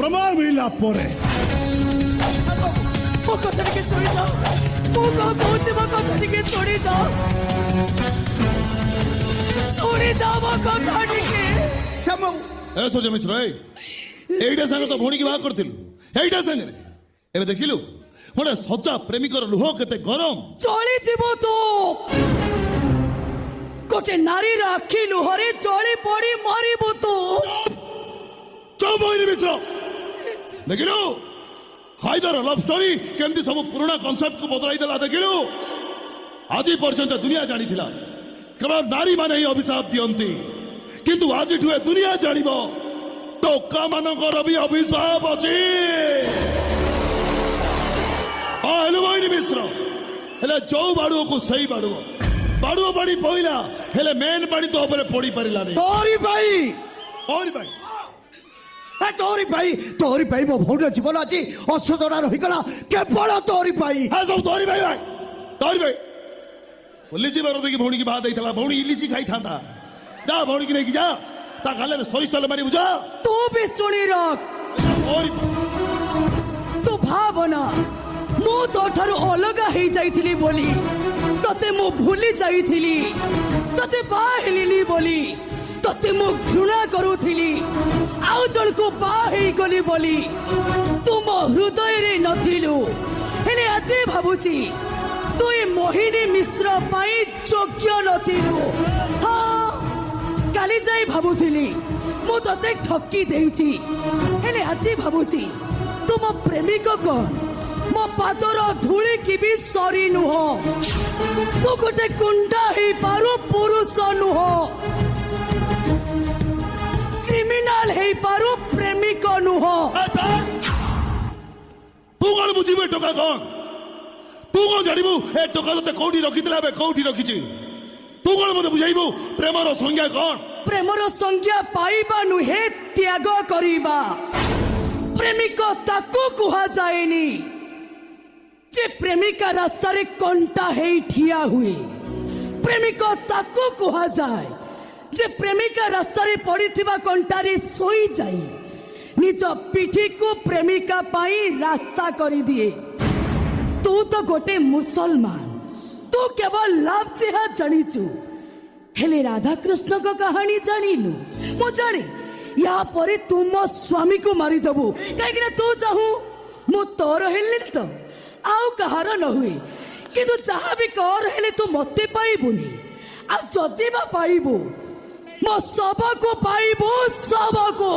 समय मिलला परे ମୋ କଥା ଟିକେ ଶୁଣି ଯାଅ ମୁଁ କଣ କହୁଛି ମୋ କଥା ଟିକେ ଶୁଣି ଯାଅ ମୋ କଥା ଟିକେ ए सूर्य मिश्र एइटा संग तो भौणी की बात करथिलु एइटा संग एबे देखिलु मोरे सच्चा प्रेमिकर लुह केते गरम चली जीव तू गोटे नारीर आखि लुहरे चली पड़ी मरिबु तू चुप होइनि मिश्र देखिलु हाइदर लव स्टोरी केमती सब पुराना कॉन्सेप्ट को बदलाई देला देखिलु आज पर्यंत दुनिया जानी थिला केवल नारी माने ही अभिशाप दियंती किंतु आज ठुए दुनिया जानिबो टोका मानकर भी अभिशाप अछि हेलो मोहिनी मिश्र हेले जो बाड़ुओ को सही बाड़ुओ बाड़ुओ बाड़ी पइला हेले मेन बाड़ी तो ऊपर पड़ी परिला नहीं तोरी भाई तोरी भाई मो भौणी जीवन आज असजड़ा रहीगला केवल तोरी भाई हाँ सब तोरी भाई लिची बार देखी भौणी की बात देइथला भौणी लिची खाई था जा भौणी की नहीं जा ता गाले सरिष तले मारी बुझा तू भी सुनी रख तू भावना मु तो ठारू अलगा हो जाइथिली बोली तते मु भूली जाइथिली तते बाहेलिली बोली तते मु घृणा करूथिली आउ जण को बाहे गली बोली तुम हृदय रे नथिलु हेले आज भाबुची तू ए मोहिनी मिश्र पाई योग्य नथिलु हाँ काली जाई भाबुथिली मु तते ठकी देइची हेले आज भाबुची तुम प्रेमिक को मो पादर धूली की भी सरी नुह तू गोटे कुंडा ही पारु पुरुष नुह क्रिमिनाल ही पारु प्रेमिक नुह तू कौन बुझीबे टोका कौन तू कौन जानिबु ए टोका तते कोठी रखितला बे कोठी रखिची तू कौन मते बुझाइबु प्रेमर संज्ञा कौन प्रेमर संज्ञा पाइबा नुहे त्याग करिबा प्रेमिक ताकू कुहा जाएनी जे प्रेमिका रास्ता रे कंटा हे ठिया हुए प्रेमिक ताकू कुहा जाए जे प्रेमिका रास्ता रे पड़िथिबा कंटा रे सोई जाई निज पिठी को प्रेमिका पाई रास्ता करी दिए तू तो गोटे मुसलमान तू केवल लाभ चेहा जानिचु हेले राधा कृष्ण को कहानी जानिलु मु जाने या परे तुम स्वामी को मारी दबु कहीं तू चाहू मु तोर हेले तो आउ कहार न हुए किंतु जहाँ भी कर हेले तू मते पाइबुनी आ जदि बा पाइबु मो सब को पाइबु सब को